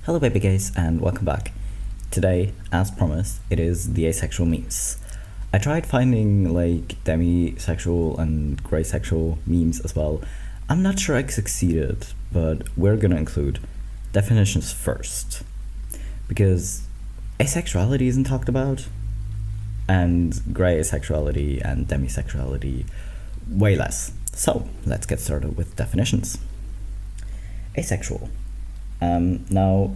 Hello baby guys and welcome back. Today, as promised, it is the asexual memes. I tried finding like demisexual and graysexual memes as well. I'm not sure I succeeded, but we're gonna include definitions first. Because asexuality isn't talked about, and gray asexuality and demisexuality way less. So let's get started with definitions. Asexual. Now,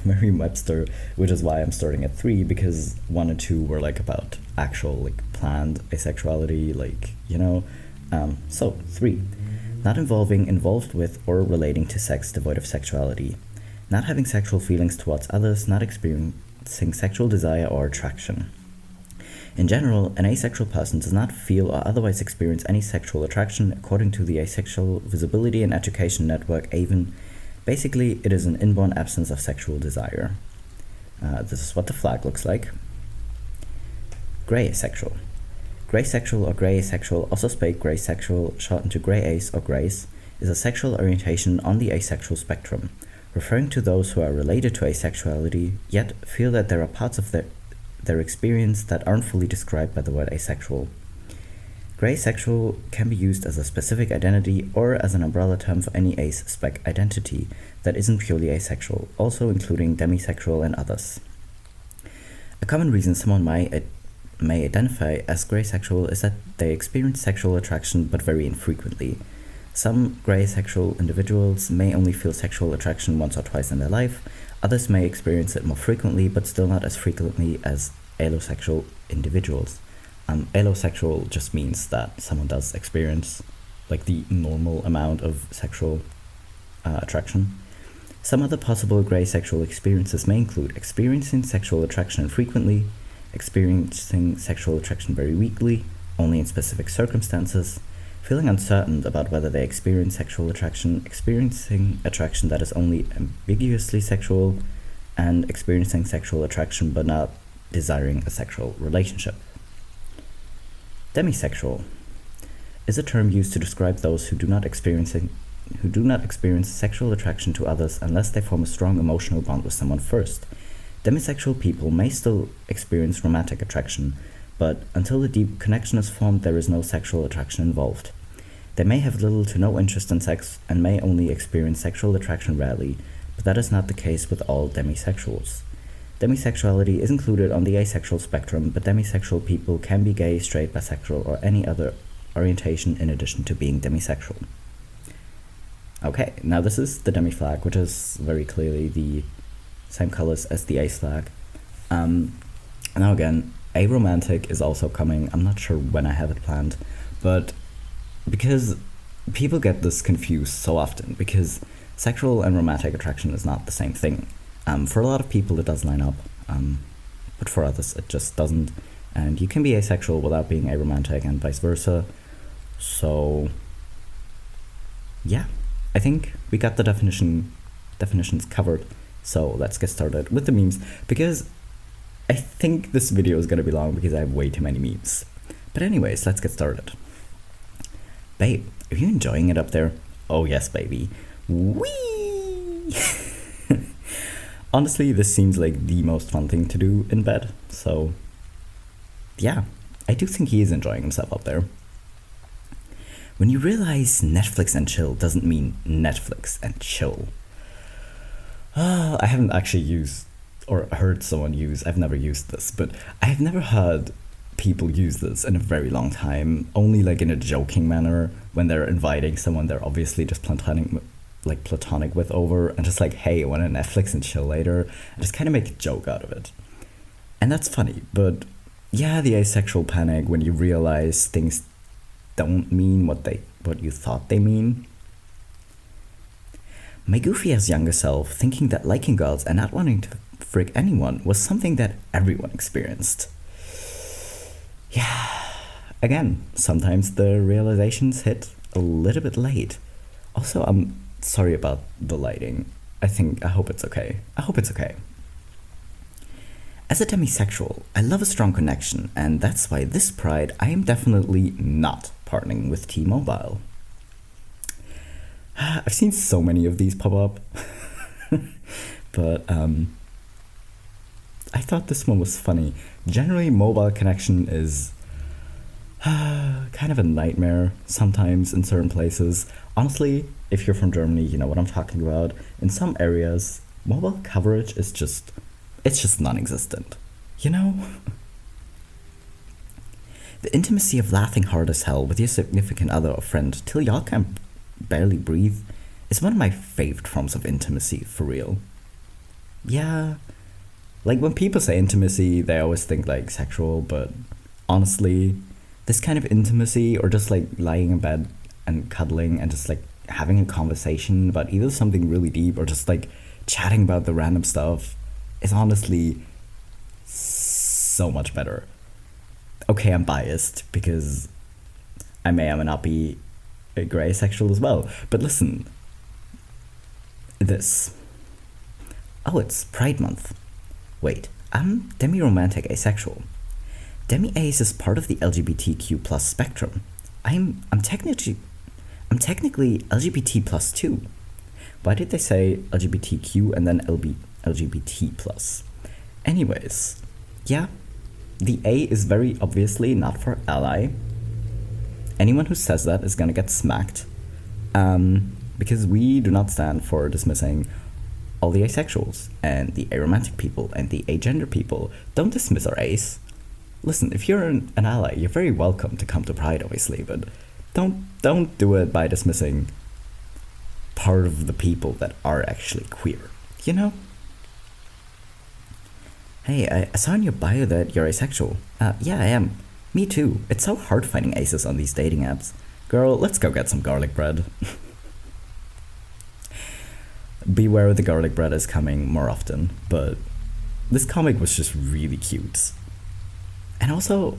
Merriam-Webster, which is why I'm starting at 3, because 1 and 2 were like about actual like planned asexuality, so 3, not involved with or relating to sex devoid of sexuality, not having sexual feelings towards others, not experiencing sexual desire or attraction. In general, an asexual person does not feel or otherwise experience any sexual attraction according to the Asexual Visibility and Education Network, AVEN. Basically, it is an inborn absence of sexual desire. This is what the flag looks like. Gray asexual. Gray sexual or gray asexual, also spelled gray sexual, shortened to gray ace or grace, is a sexual orientation on the asexual spectrum, referring to those who are related to asexuality, yet feel that there are parts of their experience that aren't fully described by the word asexual. Gray sexual can be used as a specific identity or as an umbrella term for any ace-spec identity that isn't purely asexual, also including demisexual and others. A common reason someone may identify as gray sexual is that they experience sexual attraction but very infrequently. Some gray sexual individuals may only feel sexual attraction once or twice in their life, others may experience it more frequently but still not as frequently as allosexual individuals. Allosexual just means that someone does experience like the normal amount of sexual attraction. Some other possible gray sexual experiences may include experiencing sexual attraction infrequently, experiencing sexual attraction very weakly, only in specific circumstances, feeling uncertain about whether they experience sexual attraction, experiencing attraction that is only ambiguously sexual, and experiencing sexual attraction but not desiring a sexual relationship. Demisexual is a term used to describe those who do not experience sexual attraction to others unless they form a strong emotional bond with someone first. Demisexual people may still experience romantic attraction, but until the deep connection is formed, there is no sexual attraction involved. They may have little to no interest in sex and may only experience sexual attraction rarely, but that is not the case with all demisexuals. Demisexuality is included on the asexual spectrum, but demisexual people can be gay, straight, bisexual, or any other orientation in addition to being demisexual. Okay, now this is the demi flag, which is very clearly the same colors as the ace flag. Now again, aromantic is also coming. I'm not sure when I have it planned, but because people get this confused so often, because sexual and romantic attraction is not the same thing. For a lot of people it does line up, but for others it just doesn't, and you can be asexual without being aromantic and vice versa. So yeah, I think we got the definitions covered, so let's get started with the memes, because I think this video is gonna be long because I have way too many memes. But anyways, let's get started. Babe, are you enjoying it up there? Oh yes, baby. Whee! Honestly, this seems like the most fun thing to do in bed, so yeah, I do think he is enjoying himself up there. When you realize Netflix and chill doesn't mean Netflix and chill. I haven't actually used or heard someone use, I've never used this, but I've never heard people use this in a very long time, only like in a joking manner when they're inviting someone they're obviously just platonic with over, and just like, hey, I want to Netflix and chill later, and just kind of make a joke out of it. And that's funny, but yeah, the asexual panic when you realize things don't mean what you thought they mean. My goofy ass younger self thinking that liking girls and not wanting to frick anyone was something that everyone experienced. Yeah, again, sometimes the realizations hit a little bit late. Also, I'm sorry about the lighting. I hope it's okay. As a demisexual, I love a strong connection, and that's why this Pride I am definitely not partnering with T-Mobile. I've seen so many of these pop up. But I thought this one was funny. Generally, mobile connection is kind of a nightmare sometimes in certain places. Honestly, if you're from Germany, you know what I'm talking about. In some areas, mobile coverage is just non-existent, you know? The intimacy of laughing hard as hell with your significant other or friend till y'all can barely breathe is one of my favorite forms of intimacy, for real. Yeah, like when people say intimacy, they always think like sexual, but honestly, this kind of intimacy, or just like lying in bed and cuddling and just like having a conversation about either something really deep or just like chatting about the random stuff, is honestly so much better. Okay, I'm biased because I may or may not be a grey asexual as well, but listen, this. Oh, it's Pride Month. Wait, I'm demi-romantic asexual. Demi-ace is part of the LGBTQ plus spectrum. I'm technically LGBT plus too. Why did they say LGBTQ and then LGBT plus? Anyways, yeah, the A is very obviously not for ally. Anyone who says that is gonna get smacked, because we do not stand for dismissing all the asexuals and the aromantic people and the agender people. Don't dismiss our ace. Listen, if you're an ally, you're very welcome to come to Pride, obviously, but don't do it by dismissing part of the people that are actually queer, you know? Hey, I saw in your bio that you're asexual. Yeah, I am. Me too. It's so hard finding aces on these dating apps. Girl, let's go get some garlic bread. Beware, the garlic bread is coming more often, but this comic was just really cute. And also,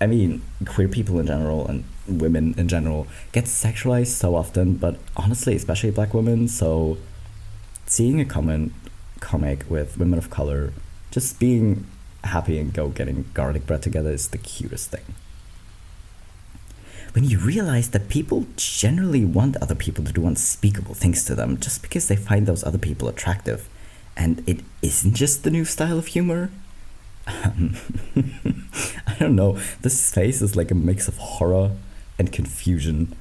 I mean, queer people in general and women in general get sexualized so often, but honestly, especially black women, so seeing a comic with women of color just being happy and go getting garlic bread together is the cutest thing. When you realize that people generally want other people to do unspeakable things to them just because they find those other people attractive, and it isn't just the new style of humor. I don't know, this face is like a mix of horror and confusion,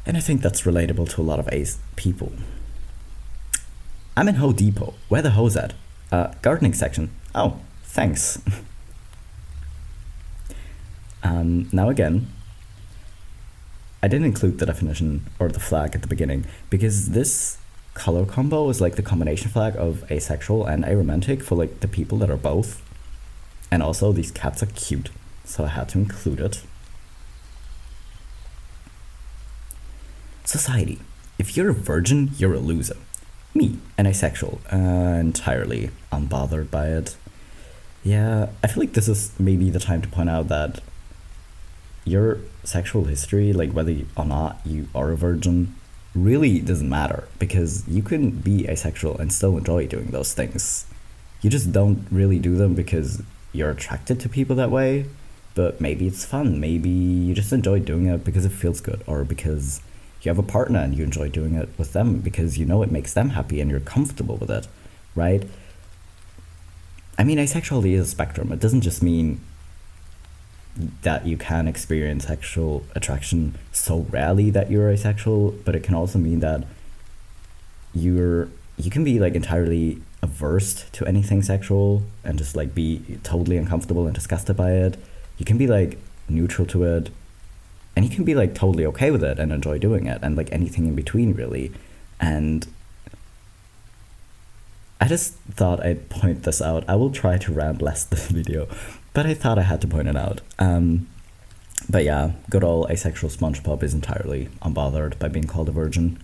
and I think that's relatable to a lot of ace people. I'm in Ho Depot. Where the hoes at? Gardening section. Oh, thanks. Now again, I didn't include the definition or the flag at the beginning because this color combo is like the combination flag of asexual and aromantic for like the people that are both. And also these cats are cute, so I had to include it. Society. If you're a virgin, you're a loser. Me, an asexual, entirely unbothered by it. Yeah, I feel like this is maybe the time to point out that your sexual history, like whether or not you are a virgin, really doesn't matter, because you can be asexual and still enjoy doing those things. You just don't really do them because you're attracted to people that way, but maybe it's fun, maybe you just enjoy doing it because it feels good, or because you have a partner and you enjoy doing it with them because you know it makes them happy and you're comfortable with it, right? I mean, asexuality is a spectrum. It doesn't just mean that you can experience sexual attraction so rarely that you're asexual, but it can also mean that you can be like entirely averse to anything sexual and just like be totally uncomfortable and disgusted by it. You can be like neutral to it, and you can be like totally okay with it and enjoy doing it, and like anything in between, really. And I just thought I'd point this out. I will try to rant less this video, but I thought I had to point it out. But yeah, good old asexual SpongeBob is entirely unbothered by being called a virgin.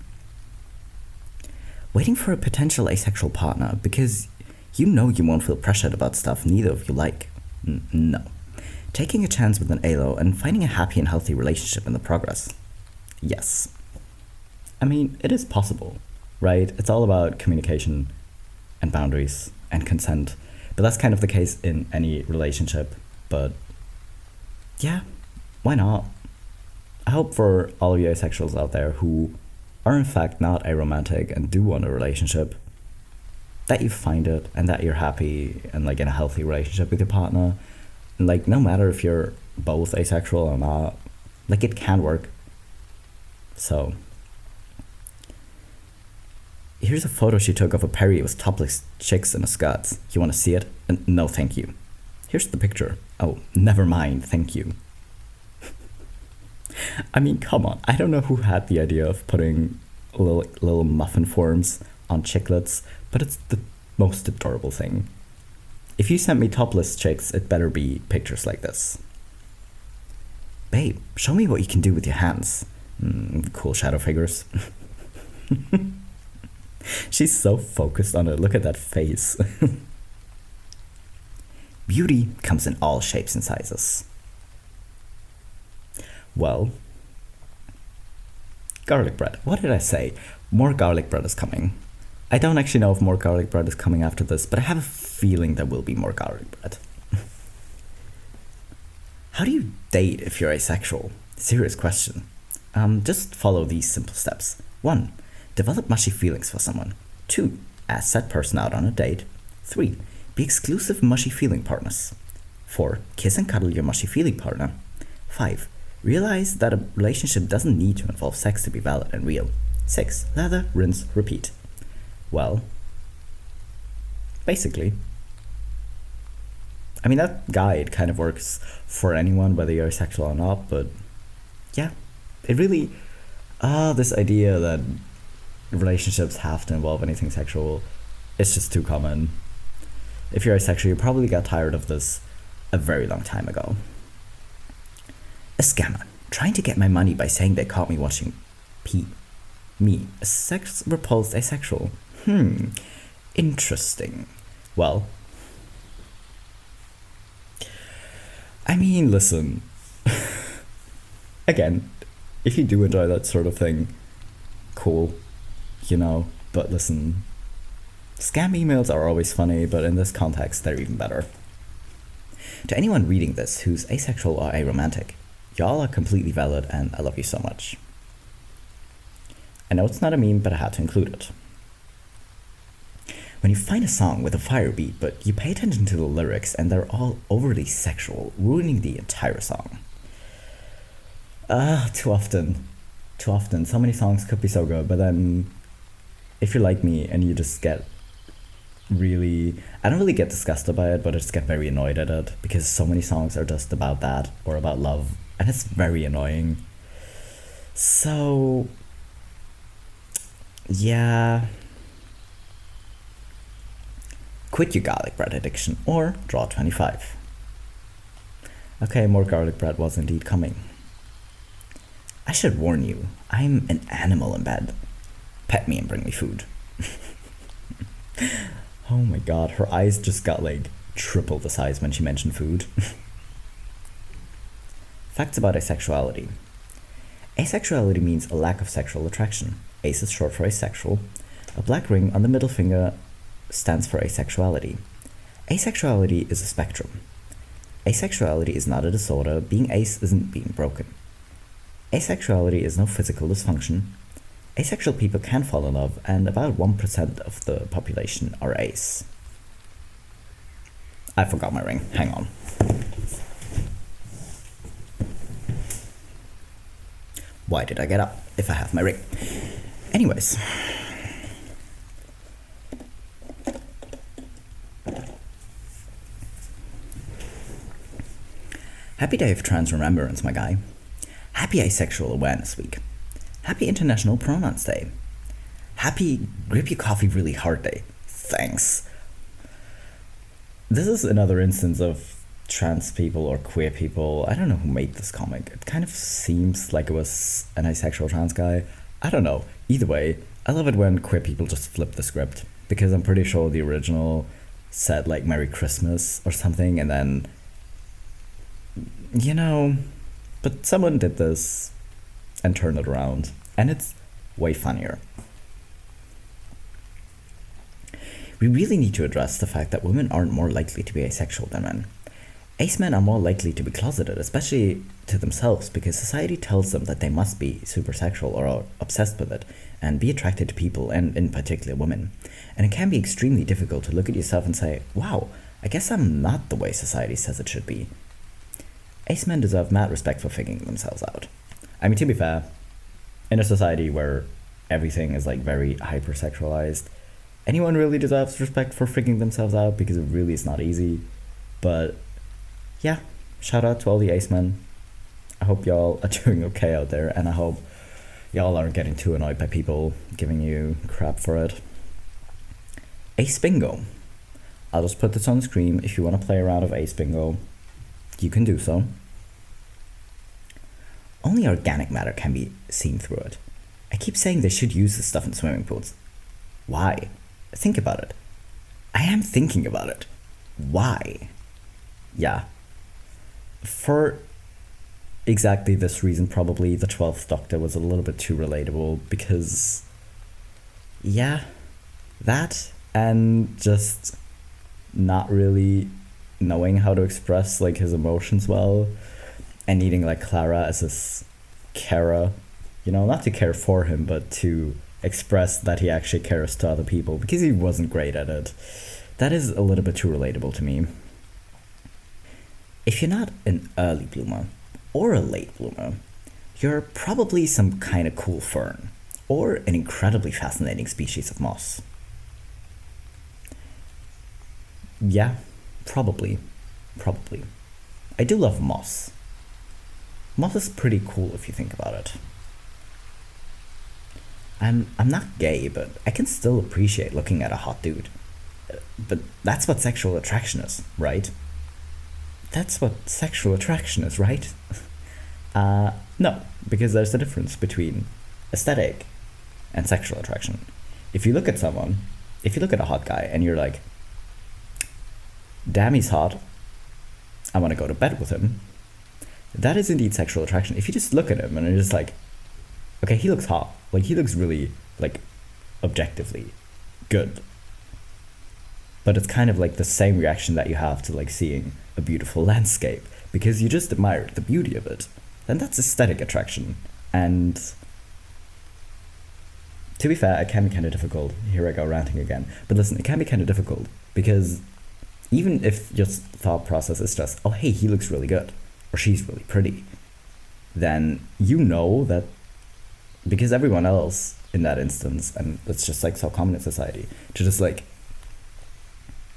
Waiting for a potential asexual partner because you know you won't feel pressured about stuff neither of you like. No. Taking a chance with an alo and finding a happy and healthy relationship in the progress. Yes. I mean, it is possible, right? It's all about communication and boundaries and consent. But that's kind of the case in any relationship. But yeah, why not? I hope for all of you asexuals out there who are in fact not aromantic and do want a relationship, that you find it and that you're happy and like in a healthy relationship with your partner. And, like, no matter if you're both asexual or not, like, it can work. So here's a photo she took of a Perry with topless chicks in a skirt. You want to see it? No, thank you. Here's the picture. Oh, never mind, thank you. I mean, come on. I don't know who had the idea of putting little muffin forms on chiclets, but it's the most adorable thing. If you send me topless chicks, it better be pictures like this. Babe, show me what you can do with your hands. Cool shadow figures. She's so focused on it. Look at that face. Beauty comes in all shapes and sizes. Well, garlic bread. What did I say? More garlic bread is coming. I don't actually know if more garlic bread is coming after this, but I have a feeling there will be more garlic bread. How do you date if you're asexual? Serious question. Just follow these simple steps. 1. Develop mushy feelings for someone. 2. Ask that person out on a date. 3. Be exclusive mushy feeling partners. 4. Kiss and cuddle your mushy feeling partner. 5. Realize that a relationship doesn't need to involve sex to be valid and real. 6. Lather, rinse, repeat. Well, basically. I mean, that guide kind of works for anyone, whether you're asexual or not, but yeah, it really, this idea that relationships have to involve anything sexual, it's just too common. If you're asexual, you probably got tired of this a very long time ago. A scammer, trying to get my money by saying they caught me watching me, a sex-repulsed asexual. Interesting. Well, I mean, listen. Again, if you do enjoy that sort of thing, cool, you know, but listen, scam emails are always funny, but in this context, they're even better. To anyone reading this who's asexual or aromantic, y'all are completely valid and I love you so much. I know it's not a meme, but I had to include it. When you find a song with a fire beat, but you pay attention to the lyrics and they're all overly sexual, ruining the entire song. Too often. So many songs could be so good, but then if you're like me and you just get really, I don't really get disgusted by it, but I just get very annoyed at it because so many songs are just about that or about love, and it's very annoying. So, yeah. Quit your garlic bread addiction or draw 25. Okay, more garlic bread was indeed coming. I should warn you, I'm an animal in bed. Pet me and bring me food. Oh my god, her eyes just got like triple the size when she mentioned food. Facts about asexuality. Asexuality means a lack of sexual attraction. Ace is short for asexual. A black ring on the middle finger stands for asexuality. Asexuality is a spectrum. Asexuality is not a disorder. Being ace isn't being broken. Asexuality is no physical dysfunction. Asexual people can fall in love, and about 1% of the population are ace. I forgot my ring. Hang on. Why did I get up if I have my ring? Anyways. Happy Day of Trans Remembrance, my guy. Happy Asexual Awareness Week. Happy International Pronouns Day. Happy Grip Your Coffee Really Hard Day. Thanks. This is another instance of trans people or queer people. I don't know who made this comic. It kind of seems like it was an asexual trans guy. I don't know. Either way, I love it when queer people just flip the script, because I'm pretty sure the original said like Merry Christmas or something, and then, you know, but someone did this and turned it around, and it's way funnier. We really need to address the fact that women aren't more likely to be asexual than men. Ace men are more likely to be closeted, especially to themselves, because society tells them that they must be super sexual or are obsessed with it and be attracted to people, and in particular women. And it can be extremely difficult to look at yourself and say, wow, I guess I'm not the way society says it should be. Ace men deserve mad respect for figuring themselves out. I mean, to be fair, in a society where everything is like very hypersexualized, anyone really deserves respect for figuring themselves out, because it really is not easy. But yeah, shout out to all the ace men. I hope y'all are doing okay out there, and I hope y'all aren't getting too annoyed by people giving you crap for it. Ace bingo. I'll just put this on the screen. If you want to play a round of ace bingo, you can do so. Only organic matter can be seen through it. I keep saying they should use this stuff in swimming pools. Why? Think about it. I am thinking about it. Why? Yeah. For exactly this reason, probably the 12th Doctor was a little bit too relatable, because, yeah, that and just not really knowing how to express like his emotions well, and needing like Clara as his carer, you know, not to care for him, but to express that he actually cares to other people, because he wasn't great at it. That is a little bit too relatable to me. If you're not an early bloomer or a late bloomer, you're probably some kind of cool fern, or an incredibly fascinating species of moss. Yeah, probably. I do love moss. Moss is pretty cool if you think about it. I'm not gay, but I can still appreciate looking at a hot dude. But that's what sexual attraction is, right? That's what sexual attraction is, right? No, because there's a difference between aesthetic and sexual attraction. If you look at a hot guy and you're like, damn, he's hot, I want to go to bed with him, that is indeed sexual attraction. If you just look at him and you're just like, okay, he looks hot, like he looks really, like, objectively good. But it's kind of like the same reaction that you have to like seeing a beautiful landscape, because you just admire the beauty of it. And that's aesthetic attraction. And to be fair, it can be kind of difficult. Here I go ranting again. But listen, it can be kind of difficult, because even if your thought process is just, oh hey, he looks really good, or she's really pretty, then you know that because everyone else in that instance, and it's just like so common in society, to just like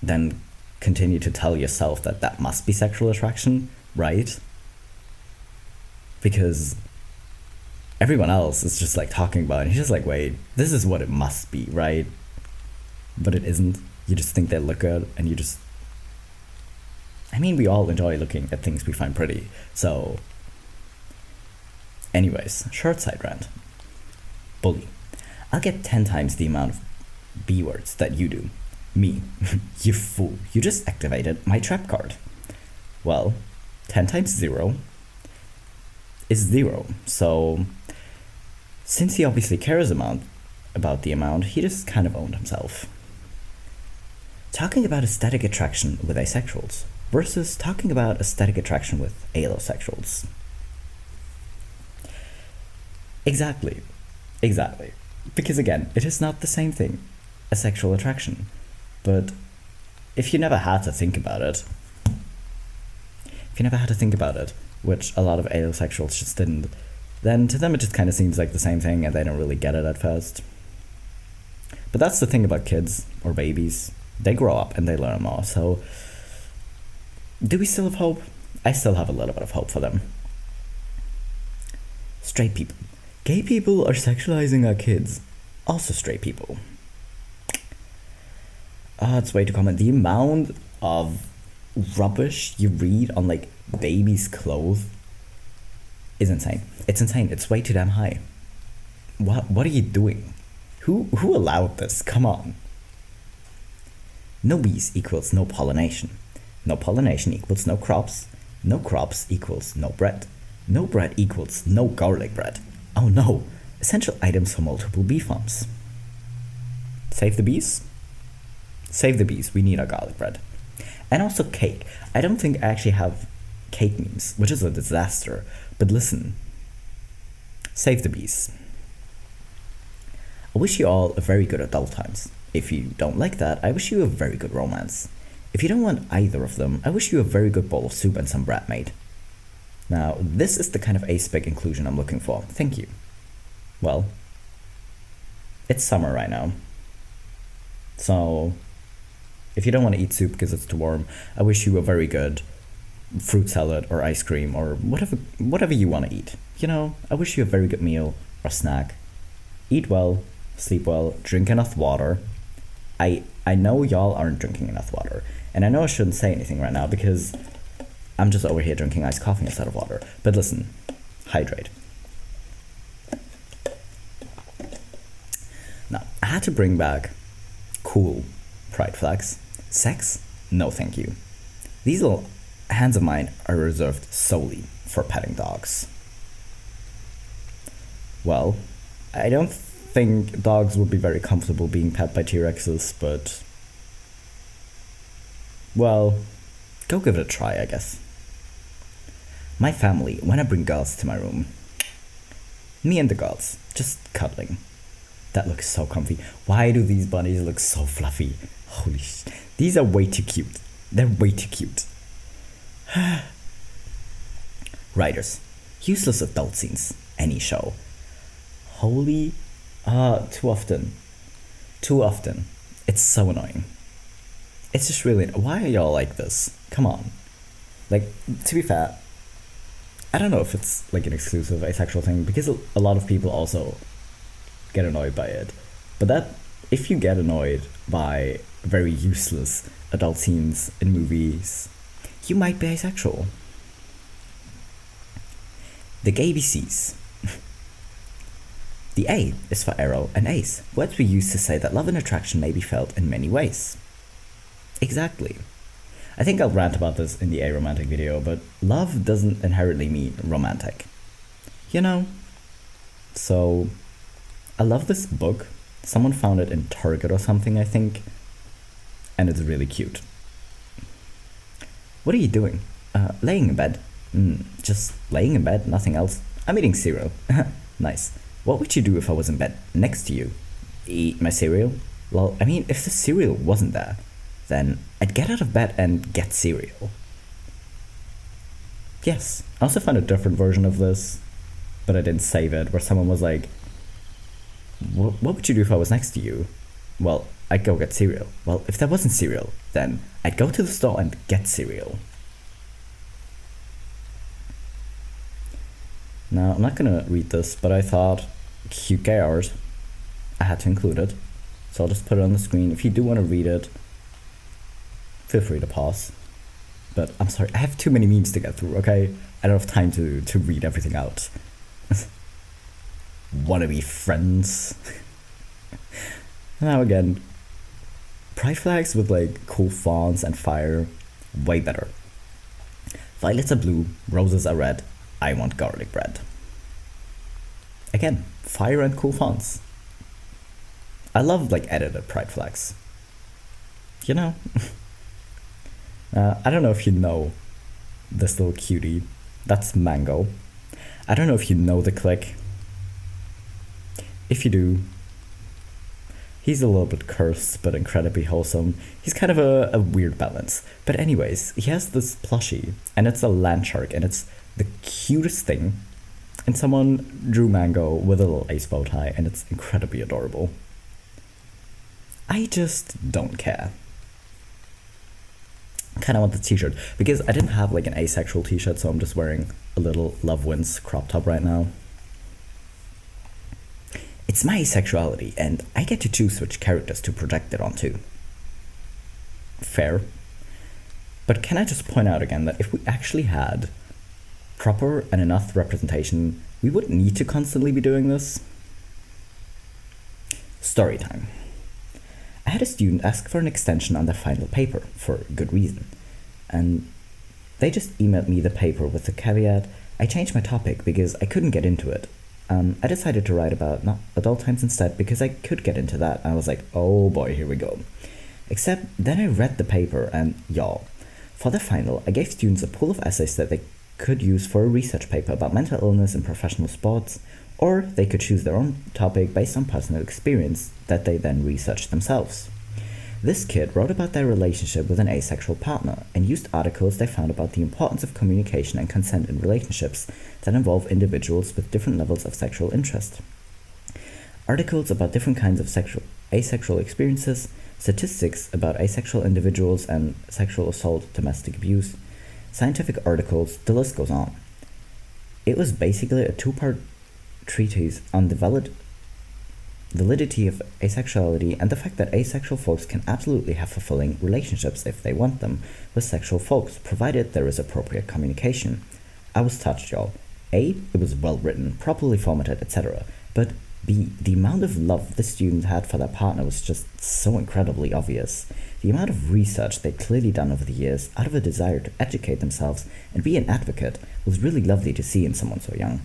then continue to tell yourself that that must be sexual attraction, right? Because everyone else is just like talking about it, and you're just like, wait, this is what it must be, right? But it isn't. You just think they look good, and you just, I mean, we all enjoy looking at things we find pretty, so anyways, short side rant. Bully. I'll get 10 times the amount of B words that you do. Me. You fool. You just activated my trap card. Well, 10 times 0 is 0. So, since he obviously cares about the amount, he just kind of owned himself. Talking about aesthetic attraction with asexuals versus talking about aesthetic attraction with allosexuals. Exactly. Because again, it is not the same thing as sexual attraction. But if you never had to think about it, which a lot of allosexuals just didn't, then to them it just kind of seems like the same thing, and they don't really get it at first. But that's the thing about kids or babies. They grow up and they learn more, so do we still have hope? I still have a little bit of hope for them. Straight people. Gay people are sexualizing our kids. Also straight people. It's way too common. The amount of rubbish you read on like babies' clothes is insane. It's insane. It's way too damn high. What are you doing? Who allowed this? Come on. No bees equals no pollination. No pollination equals no crops. No crops equals no bread. No bread equals no garlic bread. Oh no, essential items for multiple bee farms. Save the bees? Save the bees, we need our garlic bread. And also cake. I don't think I actually have cake memes, which is a disaster. But listen, save the bees. I wish you all a very good adult times. If you don't like that, I wish you a very good romance. If you don't want either of them, I wish you a very good bowl of soup and some bread made. Now, this is the kind of aspec inclusion I'm looking for. Thank you. Well, it's summer right now. So, if you don't want to eat soup because it's too warm, I wish you a very good fruit salad or ice cream or whatever you want to eat. You know, I wish you a very good meal or snack. Eat well, sleep well, drink enough water. I know y'all aren't drinking enough water, and I know I shouldn't say anything right now because I'm just over here drinking iced coffee instead of water. But listen, hydrate. Now, I had to bring back cool pride flags. Sex? No thank you. These little hands of mine are reserved solely for petting dogs. Well, I don't think dogs would be very comfortable being pet by T-Rexes, but well, go give it a try, I guess. My family, when I bring girls to my room, me and the girls, just cuddling. That looks so comfy. Why do these bunnies look so fluffy? Holy shit. These are way too cute. They're way too cute. Writers, useless adult scenes, any show. Holy, too often. It's so annoying. It's just really, why are y'all like this? Come on. Like, to be fair, I don't know if it's like an exclusive asexual thing, because a lot of people also get annoyed by it. But that, if you get annoyed by very useless adult scenes in movies, you might be asexual. The ABCs. The A is for arrow and ace, words we use to say that love and attraction may be felt in many ways. Exactly. I think I'll rant about this in the aromantic video, but love doesn't inherently mean romantic. You know? So, I love this book. Someone found it in Target or something, I think. And it's really cute. What are you doing? Laying in bed. Just laying in bed, nothing else. I'm eating cereal. Nice. What would you do if I was in bed next to you? Eat my cereal? Well, I mean, if the cereal wasn't there, then I'd get out of bed and get cereal. Yes, I also found a different version of this, but I didn't save it, where someone was like, what would you do if I was next to you? Well, I'd go get cereal. Well, if there wasn't cereal, then I'd go to the store and get cereal. Now, I'm not gonna read this, but I thought, cute gay art, I had to include it. So I'll just put it on the screen. If you do want to read it, feel free to pause. But I'm sorry, I have too many memes to get through, okay? I don't have time to read everything out. Wanna be friends? Now again, pride flags with like cool fonts and fire, way better. Violets are blue, roses are red, I want garlic bread. Again, fire and cool fonts. I love like edited pride flags. You know? I don't know if you know this little cutie. That's Mango. I don't know if you know the clique. If you do, he's a little bit cursed but incredibly wholesome. He's kind of a weird balance. But anyways, he has this plushie and it's a land shark and it's the cutest thing. And someone drew Mango with a little ace bow tie and it's incredibly adorable. I just don't care. I kind of want the t-shirt because I didn't have like an asexual t-shirt, so I'm just wearing a little Love Wins crop top right now. It's my asexuality and I get to choose which characters to project it onto. Fair. But can I just point out again that if we actually had proper and enough representation, we wouldn't need to constantly be doing this. Story time. I had a student ask for an extension on their final paper, for good reason, and they just emailed me the paper with the caveat, I changed my topic because I couldn't get into it. I decided to write about adult times instead because I could get into that. I was like, oh boy, here we go. Except then I read the paper and y'all, For the final, I gave students a pool of essays that they could use for a research paper about mental illness in professional sports, or they could choose their own topic based on personal experience that they then researched themselves. This kid wrote about their relationship with an asexual partner and used articles they found about the importance of communication and consent in relationships that involve individuals with different levels of sexual interest. Articles about different kinds of asexual experiences, statistics about asexual individuals and sexual assault, domestic abuse, scientific articles, the list goes on. It was basically a two-part treatise on the validity of asexuality and the fact that asexual folks can absolutely have fulfilling relationships if they want them with sexual folks, provided there is appropriate communication. I was touched, y'all. A, it was well written, properly formatted, etc. But B, the amount of love the student had for their partner was just so incredibly obvious. The amount of research they'd clearly done over the years, out of a desire to educate themselves and be an advocate, was really lovely to see in someone so young.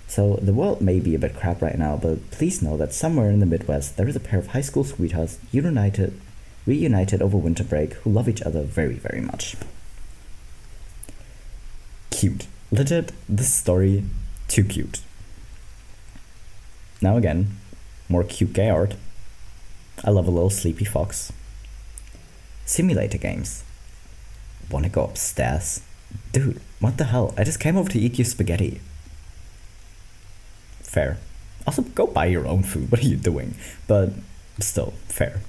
So the world may be a bit crap right now, but please know that somewhere in the Midwest there is a pair of high school sweethearts reunited over winter break who love each other very, very much. Cute. Legit, this story, too cute. Now again, more cute gay art. I love a little sleepy fox. Simulator games. Wanna go upstairs? Dude, what the hell? I just came over to eat your spaghetti. Fair. Also, go buy your own food. What are you doing? But still, fair.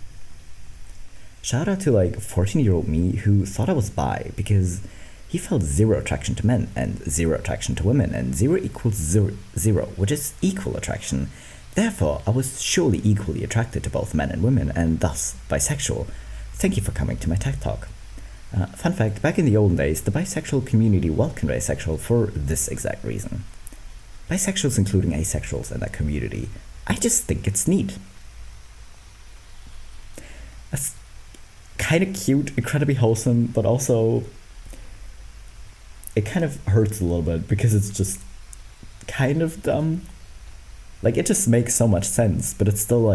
Shout out to 14-year-old me who thought I was bi because he felt zero attraction to men and zero attraction to women, and 0 equals 0, which is equal attraction. Therefore, I was surely equally attracted to both men and women, and thus bisexual. Thank you for coming to my tech talk. Fun fact, back in the olden days, the bisexual community welcomed asexual for this exact reason. Bisexuals including asexuals in that community. I just think it's neat. That's kind of cute, incredibly wholesome, but also it kind of hurts a little bit because it's just kind of dumb. It just makes so much sense, but it's still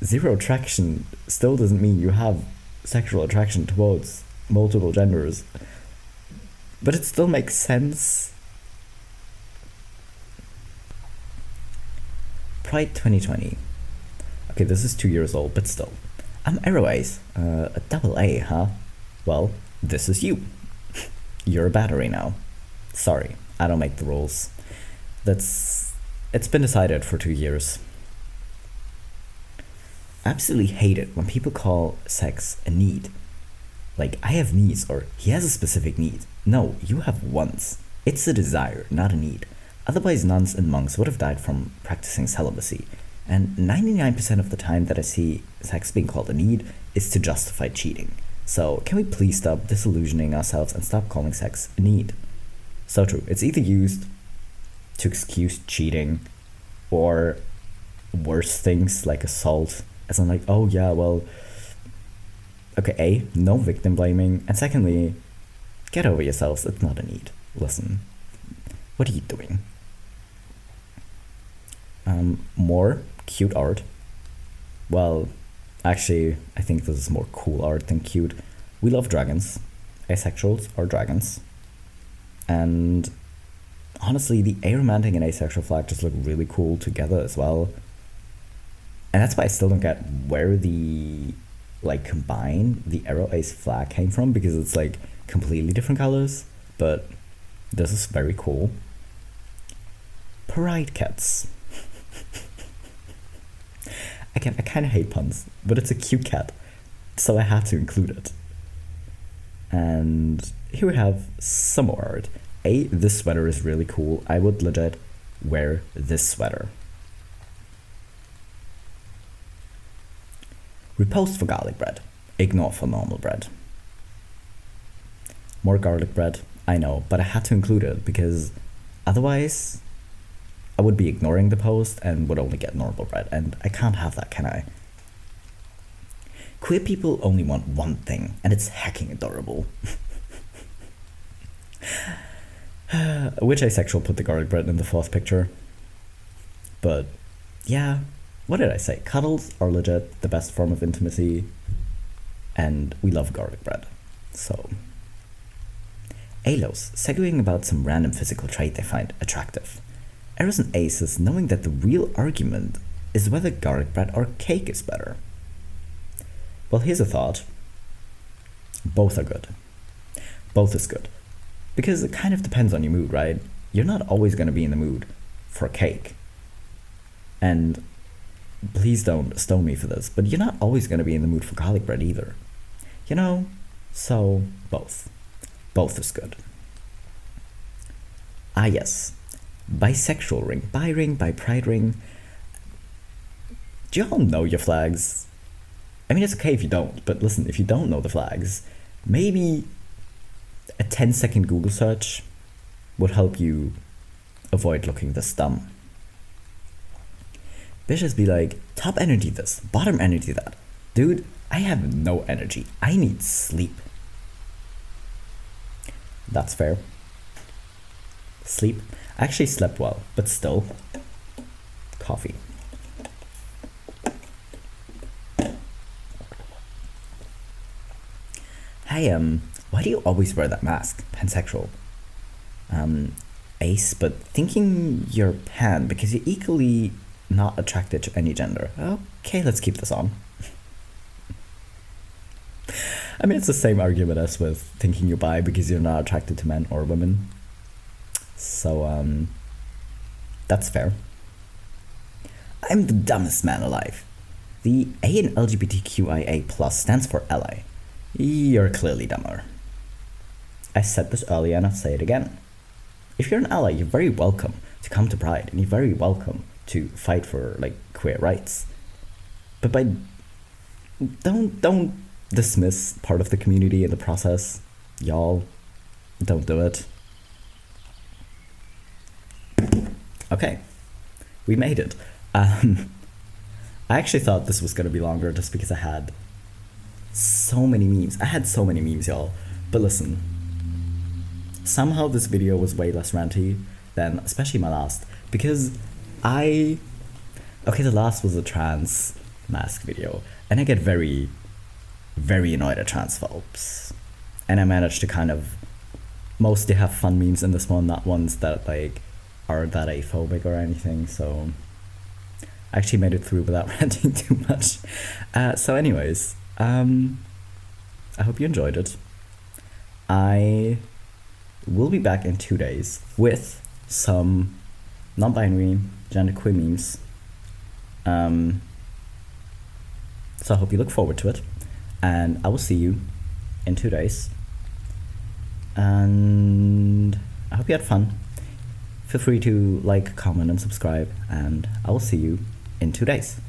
zero attraction still doesn't mean you have sexual attraction towards multiple genders. But it still makes sense. Pride 2020. Okay, this is 2 years old, but still. I'm aaaaace. A double A, huh? Well, this is you. You're a battery now. Sorry, I don't make the rules. It's been decided for 2 years. I absolutely hate it when people call sex a need. I have needs, or he has a specific need. No, you have wants. It's a desire, not a need. Otherwise, nuns and monks would have died from practicing celibacy. And 99% of the time that I see sex being called a need is to justify cheating. So can we please stop disillusioning ourselves and stop calling sex a need? So true. It's either used to excuse cheating or worse things like assault. As I'm oh yeah, well, okay, A, no victim blaming. And secondly, get over yourselves. It's not a need. Listen, what are you doing? More cute art. Well, actually, I think this is more cool art than cute. We love dragons. Asexuals are dragons. And honestly, the aromantic and asexual flag just look really cool together as well. And that's why I still don't get where the combine the arrow ace flag came from, because it's completely different colors. But this is very cool. Pride cats. I kind of hate puns, but it's a cute cat, so I had to include it. And here we have some more art. A, this sweater is really cool. I would legit wear this sweater. Repost for garlic bread. Ignore for normal bread. More garlic bread, I know, but I had to include it because otherwise I would be ignoring the post and would only get normal bread, and I can't have that, can I? Queer people only want one thing, and it's hecking adorable. Which asexual put the garlic bread in the fourth picture? But yeah, what did I say? Cuddles are legit the best form of intimacy, and we love garlic bread. So, ALOs, segueing about some random physical trait they find attractive. Errors and aces, knowing that the real argument is whether garlic bread or cake is better. Well, here's a thought. Both are good. Both is good. Because it kind of depends on your mood, right? You're not always going to be in the mood for cake. And please don't stone me for this, but you're not always going to be in the mood for garlic bread either. You know? So, both. Both is good. Ah, yes. Bisexual ring. Bi ring, bi pride ring. Do you all know your flags? I mean, it's okay if you don't, but listen, if you don't know the flags, maybe a 10-second Google search would help you avoid looking this dumb. Bitches be like, top energy this, bottom energy that. Dude, I have no energy. I need sleep. That's fair. Sleep. I actually slept well, but still. Coffee. Hey, why do you always wear that mask? Pansexual. Ace, but thinking you're pan because you're equally not attracted to any gender. Okay, let's keep this on. I mean, it's the same argument as with thinking you're bi because you're not attracted to men or women. So, that's fair. I'm the dumbest man alive. The A in LGBTQIA+ stands for ally. You're clearly dumber. I said this earlier and I'll say it again. If you're an ally, you're very welcome to come to Pride and you're very welcome to fight for like queer rights. But don't dismiss part of the community in the process. Y'all, don't do it. Okay, we made it. I actually thought this was gonna be longer just because I had so many memes. I had so many memes, y'all. But listen, somehow this video was way less ranty than especially my last, because the last was a trans mask video, and I get very, very annoyed at transphobes. And I managed to kind of mostly have fun memes in this one, not ones that like are that aphobic or anything, so I actually made it through without ranting too much. So anyways, I hope you enjoyed it. I will be back in 2 days with some non-binary genderqueer memes. So I hope you look forward to it, and I will see you in 2 days. And I hope you had fun. Feel free to like, comment, and subscribe, and I will see you in 2 days.